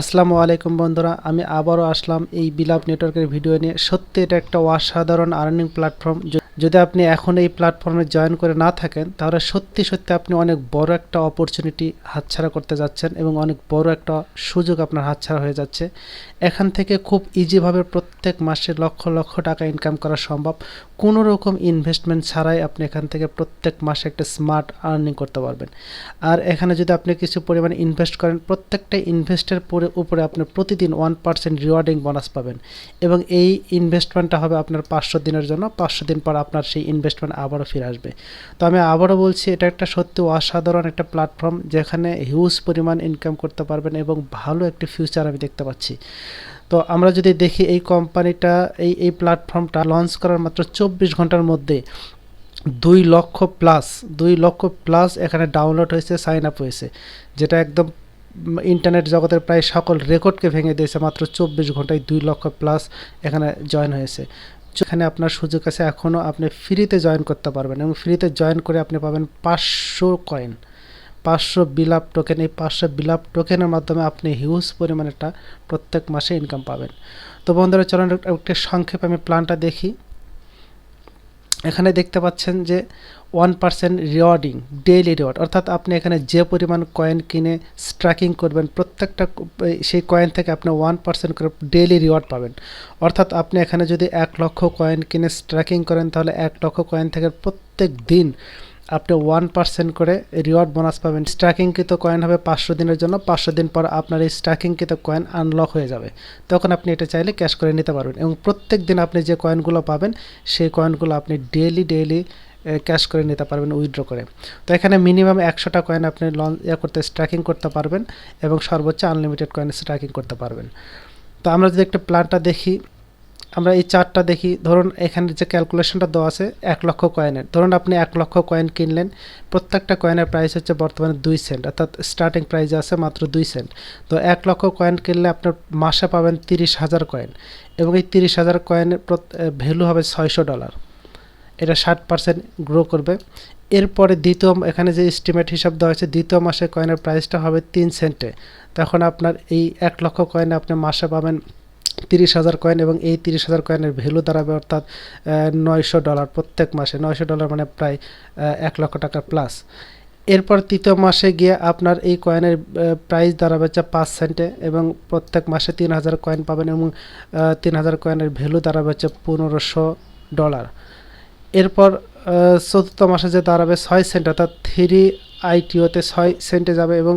আসসালামু আলাইকুম বন্ধুরা, আমি আবারও আসলাম এই বিলাপ নেটওয়ার্কের ভিডিও নিয়ে। সত্যি এটা একটা অসাধারণ আর্নিং প্ল্যাটফর্ম। যদি আপনি এখন এই প্ল্যাটফর্মে জয়েন করে না থাকেন তাহলে সত্যি সত্যি আপনি অনেক বড় একটা অপরচুনিটি হাতছাড়া করতে যাচ্ছেন এবং অনেক বড় একটা সুযোগ আপনার হাতছাড়া হয়ে যাচ্ছে। এখান থেকে খুব ইজিভাবে প্রত্যেক মাসে লক্ষ লক্ষ টাকা ইনকাম করা সম্ভব। কোনো রকম ইনভেস্টমেন্ট ছাড়াই আপনি এখান থেকে প্রত্যেক মাসে একটা স্মার্ট আর্নিং করতে পারবেন। আর এখানে যদি আপনি কিছু পরিমাণে ইনভেস্ট করেন, প্রত্যেকটা ইনভেস্টের উপরে আপনি প্রতিদিন 1% রিওয়ার্ডিং বোনাস পাবেন এবং এই ইনভেস্টমেন্টটা হবে আপনার 500 দিনের জন্য। 500 দিন পর আপনার সেই ইনভেস্টমেন্ট আবারও ফিরে আসবে। তো আমি আবারও বলছি, এটা একটা সত্যি অসাধারণ একটা প্ল্যাটফর্ম যেখানে হিউজ পরিমাণ ইনকাম করতে পারবেন এবং ভালো একটি ফিউচার আমি দেখতে পাচ্ছি। তো আমরা যদি দেখি এই কোম্পানিটা এই প্ল্যাটফর্মটা লঞ্চ করার মাত্র 24 ঘন্টার মধ্যে 2 লক্ষ প্লাস এখানে ডাউনলোড হয়েছে, সাইন আপ হয়েছে, যেটা একদম ইন্টারনেট জগতের প্রায় সকল রেকর্ডকে ভেঙে দিয়েছে। মাত্র 24 ঘন্টায় 2 লক্ষ প্লাস এখানে জয়েন হয়েছে। এখানে আপনার সুযোগ আছে, এখনও আপনি ফ্রিতে জয়েন করতে পারবেন এবং ফ্রিতে জয়েন করে আপনি পাবেন 500 কয়েন, 500 বিলাপ টোকেন। এই 500 বিলাপ টোকেনের মাধ্যমে আপনি হিউজ পরিমাণে একটা প্রত্যেক মাসে ইনকাম পাবেন। তো বন্ধুরা চলুন একটু সংক্ষেপে আমি প্ল্যানটা দেখি। এখানে দেখতে পাচ্ছেন যে 1% রিওয়ার্ডিং, ডেইলি রিওয়ার্ড, অর্থাৎ আপনি এখানে যে পরিমাণ কয়েন কিনে স্ট্রাকিং করবেন প্রত্যেকটা সেই কয়েন থেকে আপনি 1% করে ডেইলি রিওয়ার্ড পাবেন। অর্থাৎ আপনি এখানে যদি 1 লক্ষ কয়েন কিনে স্ট্রাকিং করেন তাহলে 1 লক্ষ কয়েন থেকে প্রত্যেক দিন আপনি 1% করে রিওয়ার্ড বোনাস পাবেন। স্ট্রাকিংকৃত কয়েন হবে 500 দিনের জন্য। 500 দিন পর আপনার এই স্ট্রাকিংকৃত কয়েন আনলক হয়ে যাবে, তখন আপনি এটা চাইলে ক্যাশ করে নিতে পারবেন এবং প্রত্যেক দিন আপনি যে কয়েনগুলো পাবেন সেই কয়েনগুলো আপনি ডেইলি ক্যাশ করে নিতে পারবেন, উইথড্র করে। তো এখানে মিনিমাম 100টা কয়েন আপনি স্ট্রাকিং করতে পারবেন এবং সর্বোচ্চ আনলিমিটেড কয়েন স্ট্রাকিং করতে পারবেন। তো আমরা যদি একটা প্ল্যানটা দেখি, আমরা এই চার্টটা দেখি। ধরুন এখানে যে ক্যালকুলেশনটা দেওয়া আছে 1 লক্ষ কয়েনের, ধরুন আপনি 1 লক্ষ কয়েন কিনলেন, প্রত্যেকটা কয়েনের প্রাইস হচ্ছে বর্তমানে 2 সেন্ট, অর্থাৎ স্টার্টিং প্রাইস আছে মাত্র 2 সেন্ট। তো 1 লক্ষ কয়েন কিনলে আপনার মাসে পাবেন 30,000 কয়েন এবং এই 30,000 কয়েনের ভ্যালু হবে $600। এটা 60% গ্রো করবে। এরপরে দ্বিতীয়, এখানে যে এস্টিমেট হিসাব দেওয়া হয়েছে, দ্বিতীয় মাসে কয়েনের প্রাইসটা হবে 3 সেন্টে। তখন আপনার এই 1 লক্ষ কয়েনে আপনি মাসে পাবেন 30,000 কয়েন এবং এই 30,000 কয়েনের ভ্যালু দাঁড়াবে অর্থাৎ $900 প্রত্যেক মাসে। $900 মানে প্রায় 1 লক্ষ টাকা প্লাস। এরপর তৃতীয় মাসে গিয়ে আপনার এই কয়েনের প্রাইস দাঁড়াবে হচ্ছে 5 সেন্টে এবং প্রত্যেক মাসে 3,000 কয়েন পাবেন এবং 3,000 কয়েনের ভ্যালু দাঁড়াবে হচ্ছে $1,500। এরপর চতুর্থ মাসে যে দাঁড়াবে 6 সেন্ট, অর্থাৎ 3 ITOতে 6 সেন্টে যাবে এবং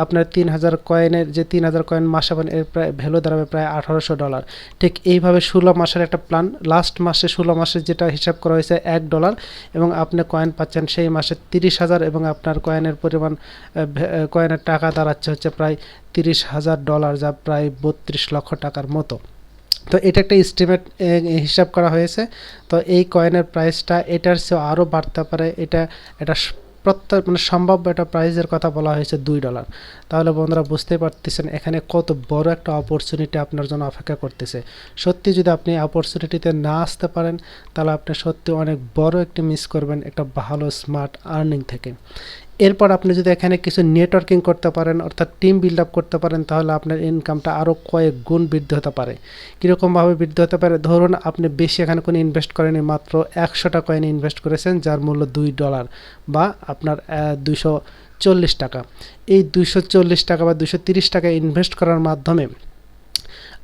আপনার 3,000 কয়েনের যে 3,000 কয়েন মাসে পাবেন এর প্রায় ভ্যালু দাঁড়াবে প্রায় $1,800। ঠিক এইভাবে 16 মাসের একটা প্ল্যান। লাস্ট মাসে 16 মাসে যেটা হিসাব করা হয়েছে $1 এবং আপনি কয়েন পাচ্ছেন সেই মাসে 30,000 এবং আপনার কয়েনের পরিমাণ কয়েনের টাকা দাঁড়াচ্ছে হচ্ছে প্রায় $30,000, যা প্রায় 32 লক্ষ টাকার মতো। তো এটা একটা এস্টিমেট হিসাব করা হয়েছে। তো এই কয়েনের প্রাইসটা এটার চেয়েও আরও বাড়তে পারে। এটা প্রত্যেক মানে সম্ভাব্য একটা প্রাইসের কথা বলা হয়েছে $2। তাহলে বন্ধুরা বুঝতেই পারতেছেন এখানে কত বড় একটা অপরচুনিটি আপনার জন্য অপেক্ষা করতেছে। সত্যি যদি আপনি অপরচুনিটিতে না আসতে পারেন তাহলে আপনি সত্যি অনেক বড় একটি মিস করবেন একটা ভালো স্মার্ট আর্নিং থেকে। এরপর আপনি যদি এখানে কিছু নেটওয়ার্কিং করতে পারেন, অর্থাৎ টিম বিল্ড আপ করতে পারেন, তাহলে আপনার ইনকামটা আরও কয়েক গুণ বৃদ্ধি হতে পারে। কীরকমভাবে বৃদ্ধি হতে পারে? ধরুন আপনি বেশি এখানে কোনো ইনভেস্ট করেনি, মাত্র 100টা কয়েন ইনভেস্ট করেছেন যার মূল্য $2 বা আপনার 240 টাকা। এই 240 টাকা বা 230 টাকা ইনভেস্ট করার মাধ্যমে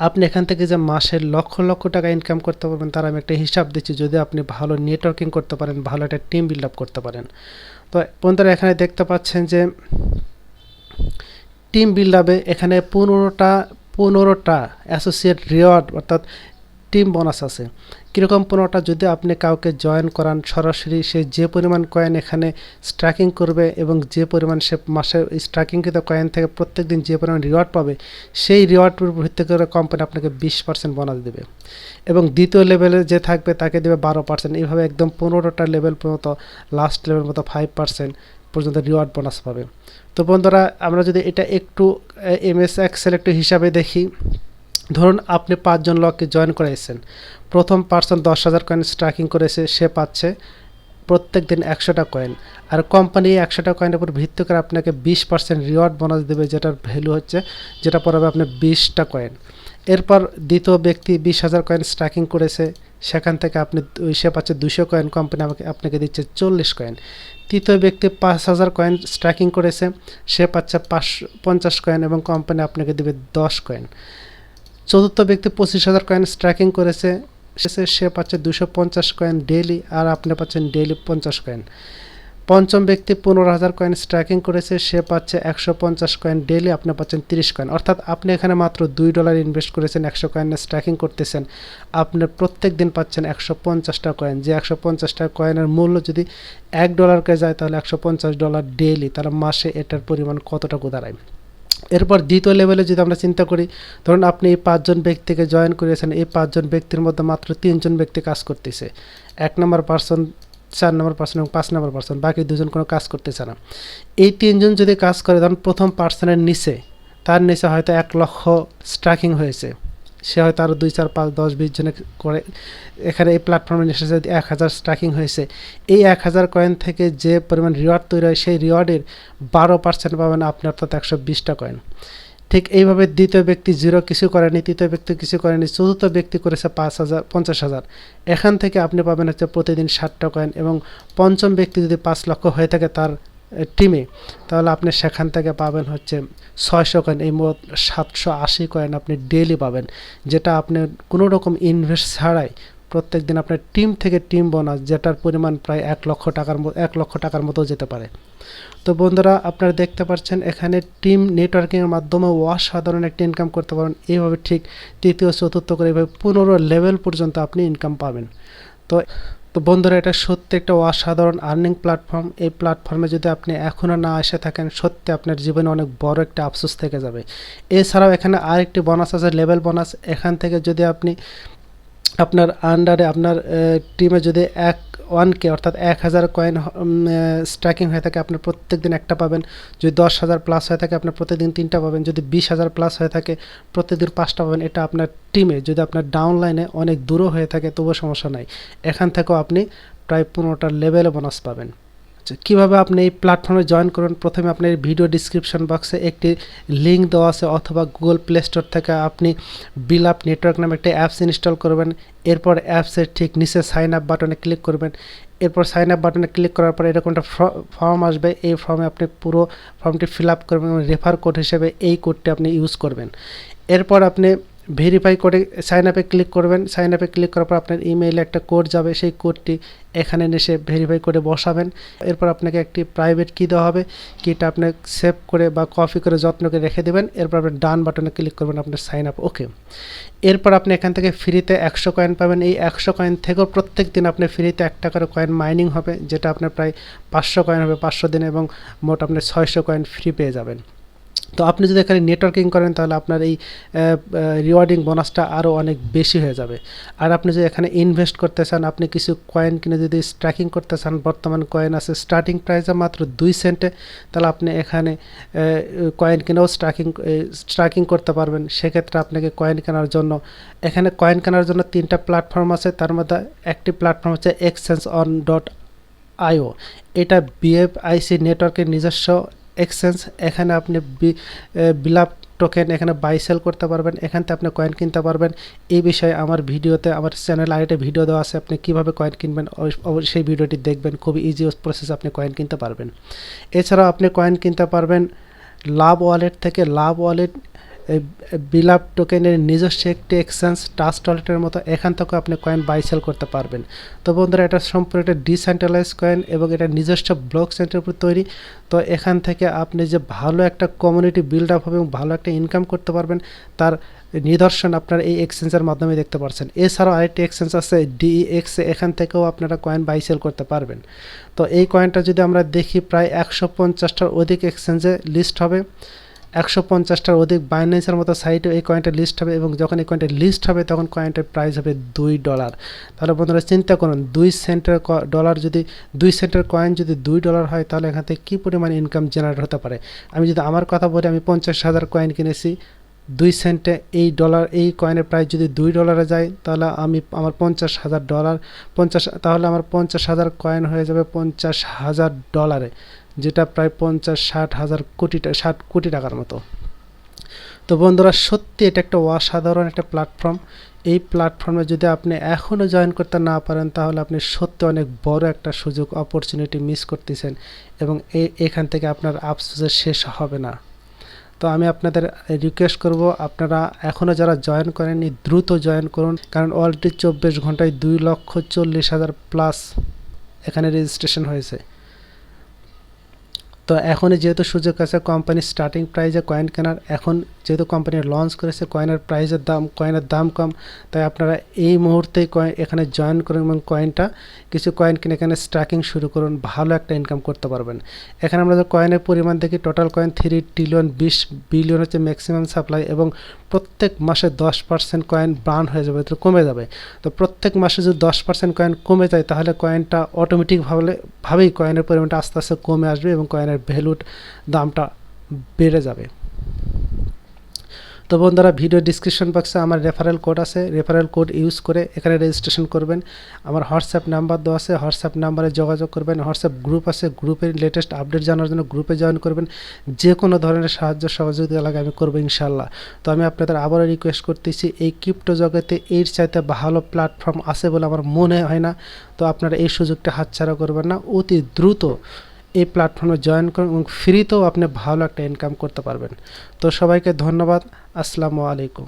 আপনি এখান থেকে যে মাসের লক্ষ লক্ষ টাকা ইনকাম করতে পারবেন তার আমি একটা হিসাব দিচ্ছি, যদি আপনি ভালো নেটওয়ার্কিং করতে পারেন, ভালো একটা টিম বিল্ড আপ করতে পারেন। তো বন্ধুরা এখানে দেখতে পাচ্ছেন যে টিম বিল্ড আপে এখানে 15টা অ্যাসোসিয়েট রিওয়ার্ড অর্থাৎ টিম বোনাস আছে। কীরকম 15টা? যদি আপনি কাউকে জয়েন করান, সরাসরি সে যে পরিমাণ কয়েন এখানে স্ট্রাকিং করবে এবং যে পরিমাণ সে মাসে স্ট্রাকিংকৃত কয়েন থেকে প্রত্যেক দিন যে পরিমাণ রিওয়ার্ড পাবে, সেই রিওয়ার্ডের ভিত্তি করে কোম্পানি আপনাকে 20% বোনাস দেবে এবং দ্বিতীয় লেভেলে যে থাকবে তাকে দেবে 12%। এইভাবে একদম 15টা লেভেল পর্যন্ত, লাস্ট লেভেল মতো 5% পর্যন্ত রিওয়ার্ড বোনাস পাবে। তো বন্ধুরা আমরা যদি এটা একটু MS এক্সেল একটু হিসাবে দেখি, ধরুন আপনি 5 জন লোককে জয়েন করাইছেন, প্রথম পার্সন 10,000 কয়েন স্ট্রাকিং করেছে, সে পাচ্ছে প্রত্যেক দিন 100টা কয়েন। আর কোম্পানি 100টা কয়েনের উপর ভিত্তি করে আপনাকে 20% রিওয়ার্ড বোনাস দেবে, যেটার ভ্যালু হচ্ছে, যেটা পড়াবে আপনার 20টা কয়েন। এরপর দ্বিতীয় ব্যক্তি 20,000 কয়েন স্ট্যাকিং করেছে, সেখান থেকে আপনি সে পাচ্ছে 200 কয়েন, কোম্পানি আপনাকে দিচ্ছে 40 কয়েন। তৃতীয় ব্যক্তি 5,000 কয়েন স্ট্যাকিং করেছে, সে পাচ্ছে 50 কয়েন এবং কোম্পানি আপনাকে দেবে 10 কয়েন। চতুর্থ ব্যক্তি 25,000 কয়েন স্ট্যাকিং করেছে, সে পাচ্ছে 250 কয়েন ডেইলি, আর আপনি পাচ্ছেন ডেইলি 50 কয়েন। পঞ্চম ব্যক্তি 15,000 কয়েন স্ট্যাকিং করেছে, সে পাচ্ছে 150 কয়েন ডেইলি, আপনি পাচ্ছেন 30 কয়েন। অর্থাৎ আপনি এখানে মাত্র $2 ইনভেস্ট করেছেন, 100 কয়েনের স্ট্যাকিং করতেছেন, আপনি প্রত্যেক দিন পাচ্ছেন 150টা কয়েন। যে 150টা কয়েনের মূল্য যদি $1 যায় তাহলে $150 ডেইলি, তাহলে মাসে এটার পরিমাণ কতটুকু দাঁড়ায়। এরপর দ্বিতীয় লেভেলে যদি আমরা চিন্তা করি, ধরুন আপনি এই 5 জন ব্যক্তিকে জয়েন করেছেন, এই 5 জন ব্যক্তির মধ্যে মাত্র 3 জন ব্যক্তি কাজ করতেছে, 1 নম্বর পার্সন, 4 নম্বর পার্সন এবং 5 নম্বর পার্সন, বাকি 2 জন কোনো কাজ করতেছে না। এই 3 জন যদি কাজ করে, ধরুন প্রথম পার্সনের নিচে, তার নিচে হয়তো 1 লক্ষ স্ট্যাকিং হয়েছে, সে হয়তো আরও 2, 4, 5, 10, 20 জনে করে, এখানে এই প্ল্যাটফর্মে এসে যদি 1000 স্ট্যাকিং হয়েছে, এই 1000 কয়েন থেকে যে পরিমাণ রিওয়ার্ড তৈরি হয়, সেই রিওয়ার্ডের 12% পাবেন আপনি, অর্থাৎ 120টা কয়েন। ঠিক এইভাবে দ্বিতীয় ব্যক্তি 0 কিছু করেনি, তৃতীয় ব্যক্তি কিছু করেনি, চতুর্থ ব্যক্তি করেছে 50,000, এখান থেকে আপনি পাবেন হচ্ছে প্রতিদিন 60টা কয়েন। এবং পঞ্চম ব্যক্তি যদি 5 লক্ষ হয়ে থাকে তার টিমে, তাহলে আপনি সেখান থেকে পাবেন হচ্ছে 600 কয়েন। এই মোট 780 কয়েন আপনি ডেইলি পাবেন, যেটা আপনি কোনো রকম ইনভেস্ট ছাড়াই প্রত্যেক দিন আপনার টিম থেকে টিম বোনাস, যেটার পরিমাণ প্রায় 1 লক্ষ টাকার মতো যেতে পারে। তো বন্ধুরা, আপনারা দেখতে পাচ্ছেন এখানে টিম নেটওয়ার্কিংয়ের মাধ্যমে অসাধারণ একটা ইনকাম করতে পারেন। এইভাবে ঠিক তৃতীয় চতুর্থ করে এইভাবে 15 লেভেল পর্যন্ত আপনি ইনকাম পাবেন। তো বন্ধুরা, এটা সত্যি একটা অসাধারণ আর্নিং প্ল্যাটফর্ম। এই প্ল্যাটফর্মে যদি আপনি এখনও না এসে থাকেন, সত্যি আপনার জীবনে অনেক বড় একটা আফসোস থেকে যাবে। এছাড়াও এখানে আরেকটি বোনাস আছে, লেভেল বোনাস। এখান থেকে যদি আপনি আপনার আন্ডারে, আপনার টিমে যদি 1K অর্থাৎ 1000 কয়েন স্ট্যাকিং হয়ে থাকে, আপনি প্রত্যেক দিন একটা পাবেন। যদি 10,000 প্লাস হয়ে থাকে, আপনার প্রতিদিন 3টা পাবেন। যদি 20,000 প্লাস হয়ে থাকে, প্রতিদিন 5টা পাবেন। এটা আপনার টিমে, যদি আপনার ডাউনলাইনে অনেক দূরও হয়ে থাকে তবুও সমস্যা নাই, এখান থেকেও আপনি প্রায় 15টা লেভেলে বোনাস পাবেন। কিভাবে আপনি এই প্ল্যাটফর্মে জয়েন করুন, প্রথমে আপনার ভিডিও ডিসক্রিপশন বক্সে একটি লিঙ্ক দেওয়া আছে, অথবা গুগল প্লে স্টোর থেকে আপনি বিলাপ নেটওয়ার্ক নামে একটা অ্যাপস ইনস্টল করবেন। এরপর অ্যাপসের ঠিক নিচে সাইন আপ বাটনে ক্লিক করবেন। এরপর সাইন আপ বাটনে ক্লিক করার পর এরকম একটা ফর্ম আসবে, এই ফর্মে আপনি পুরো ফর্মটি ফিল আপ করবেন এবং রেফার কোড হিসেবে এই কোডটি আপনি ইউজ করবেন। এরপর আপনি ভেরিফাই করে সাইন আপে ক্লিক করবেন। সাইন আপে ক্লিক করার পর আপনার ইমেইলে একটা কোড যাবে, সেই কোডটি এখানে এসে ভেরিফাই করে বসাবেন। এরপর আপনাকে একটি প্রাইভেট কি দেওয়া হবে, কিটা আপনি সেভ করে বা কপি করে যত্ন করে রেখে দেবেন। এরপর আপনি ডান বাটনে ক্লিক করবেন, আপনার সাইন আপ ওকে। এরপর আপনি এখান থেকে ফ্রিতে 100 কয়েন পাবেন। এই 100 কয়েন থেকেও প্রত্যেক দিন আপনি ফ্রিতে 1 টাকার কয়েন মাইনিং হবে, যেটা আপনার প্রায় 500 কয়েন হবে 500 দিনে, এবং মোট আপনি 600 কয়েন ফ্রি পেয়ে যাবেন। তো আপনি যদি এখানে নেটওয়ার্কিং করেন, তাহলে আপনার এই রিওয়ার্ডিং বোনাসটা আরও অনেক বেশি হয়ে যাবে। আর আপনি যদি এখানে ইনভেস্ট করতে চান, আপনি কিছু কয়েন কিনে যদি স্ট্যাকিং করতে চান, বর্তমান কয়েন আছে স্টার্টিং প্রাইসে মাত্র 2 সেন্টে, তাহলে আপনি এখানে কয়েন কিনেও স্ট্যাকিং করতে পারবেন। সেক্ষেত্রে আপনাকে কয়েন কেনার জন্য, এখানে কয়েন কেনার জন্য 3টা প্ল্যাটফর্ম আছে। তার মধ্যে একটি প্ল্যাটফর্ম হচ্ছে exchange.io। এটা BFIC নেটওয়ার্কের নিজস্ব এক্সচেঞ্জ। এখানে আপনি বিলাপ টোকেন এখানে বাই সেল করতে পারবেন, এখান থেকে আপনি কয়েন কিনতে পারবেন। এই বিষয়ে আমার ভিডিওতে, আমার চ্যানেল আইডে ভিডিও দেওয়া আছে, আপনি কীভাবে কয়েন কিনবেন সেই ভিডিওটি দেখবেন। খুবই ইজি প্রসেস, আপনি কয়েন কিনতে পারবেন। এছাড়াও আপনি কয়েন কিনতে পারবেন লাভ ওয়ালেট থেকে। লাভ ওয়ালেট বিলাপ টোকেনের নিজস্ব একটি এক্সচেঞ্জ, ট্রাস্ট ওয়ালেটের মতো। এখান থেকে আপনি কয়েন বাই সেল করতে পারবেন। তো বন্ধুরা, এটা সম্পূর্ণ একটা ডিসেন্ট্রালাইজ কয়েন এবং এটা নিজস্ব ব্লক চেইনের উপর তৈরি। তো এখান থেকে আপনি যে ভালো একটা কমিউনিটি বিল্ড আপ হবে এবং ভালো একটা ইনকাম করতে পারবেন, তার নিদর্শন আপনার এই এক্সচেঞ্জের মাধ্যমে দেখতে পাচ্ছেন। এছাড়াও আরেকটি এক্সচেঞ্জ আছে DEX, এখান থেকেও আপনারা কয়েন বাই সেল করতে পারবেন। তো এই কয়েনটা যদি আমরা দেখি, প্রায় 150টার অধিক এক্সচেঞ্জে লিস্ট হবে, 150টার অধিক বাইন্যান্সের মতো সাইটে এই কয়েনটা লিস্ট হবে, এবং যখন এই কয়েনটা লিস্ট হবে তখন কয়েনটার প্রাইস হবে $2। তাহলে বন্ধুরা চিন্তা করুন, 2 সেন্টের ডলার যদি 2 সেন্টের কয়েন যদি $2 হয়, তাহলে এখান থেকে কী পরিমাণ ইনকাম জেনারেট হতে পারে। আমি যদি আমার কথা বলি, আমি 50,000 কয়েন কিনেছি, 2 সেন্টে এই কয়েনের প্রাইস যদি $2 যায়, তাহলে আমার $50,000, তাহলে আমার 50,000 কয়েন হয়ে যাবে $50,000, যেটা প্রায় 60 টাকার মতো। তো বন্ধুরা, সত্যি এটা একটা অসাধারণ একটা প্ল্যাটফর্ম। এই প্ল্যাটফর্মে যদি আপনি এখনও জয়েন করতে না পারেন, তাহলে আপনি সত্যি অনেক বড় একটা সুযোগ, অপরচুনিটি মিস করতেছেন, এবং এখান থেকে আপনার আফসোসের শেষ হবে না। তো আমি আপনাদের রিকোয়েস্ট করব, আপনারা এখনও যারা জয়েন করেননি দ্রুত জয়েন করুন, কারণ অলরেডি 24 ঘন্টায় 2,40,000 প্লাস এখানে রেজিস্ট্রেশন হয়েছে। তো এখনই যেহেতু সুযোগ আছে কোম্পানির স্টার্টিং প্রাইসে কয়েন কেনার, এখন যেহেতু কোম্পানি লঞ্চ করেছে, কয়েনের দাম কম, তাই আপনারা এই মুহূর্তেই এখানে জয়েন করুন এবং কিছু কয়েন কিনে এখানে স্ট্যাকিং শুরু করুন, ভালো একটা ইনকাম করতে পারবেন। এখানে আমরা কয়েনের পরিমাণ দেখি, টোটাল কয়েন 3 ট্রিলিয়ন 20 বিলিয়ন হচ্ছে ম্যাক্সিমাম সাপ্লাই, এবং প্রত্যেক মাসে 10% কয়েন বার্ন হয়ে যাবে, তো কমে যাবে। তো প্রত্যেক মাসে যদি 10% কয়েন কমে যায়, তাহলে কয়েনটা অটোমেটিকভাবেই কয়েনের পরিমাণটা আস্তে আস্তে কমে আসবে এবং কয়েনের ভ্যালুর দামটা বেড়ে যাবে। তো বন্ধুরা, ভিডিও ডিসক্রিপশন বক্সে আমার রেফারেল কোড আছে, রেফারেল কোড ইউজ করে এখানে রেজিস্ট্রেশন করবেন। আমার হোয়াটসঅ্যাপ নাম্বার দেওয়া আছে, হোয়াটসঅ্যাপ নাম্বারে যোগাযোগ করবেন। হোয়াটসঅ্যাপ গ্রুপ আছে, গ্রুপের লেটেস্ট আপডেট জানার জন্য গ্রুপে জয়েন করবেন। যে কোনো ধরনের সাহায্য সহযোগিতা লাগে আমি করবো ইনশাল্লাহ। তো আমি আপনাদের আবারও রিকোয়েস্ট করতেছি, এই ক্রিপ্টো জগতে এর চাইতে ভালো প্ল্যাটফর্ম আছে বলে আমার মনে হয় না। তো আপনারা এই সুযোগটা হাতছাড়া করবেন না, অতি দ্রুত এই প্ল্যাটফর্মে জয়েন করুন এবং ফ্রিতেও আপনি ভালো একটা ইনকাম করতে পারবেন। তো সবাইকে ধন্যবাদ। আসসালামু আলাইকুম।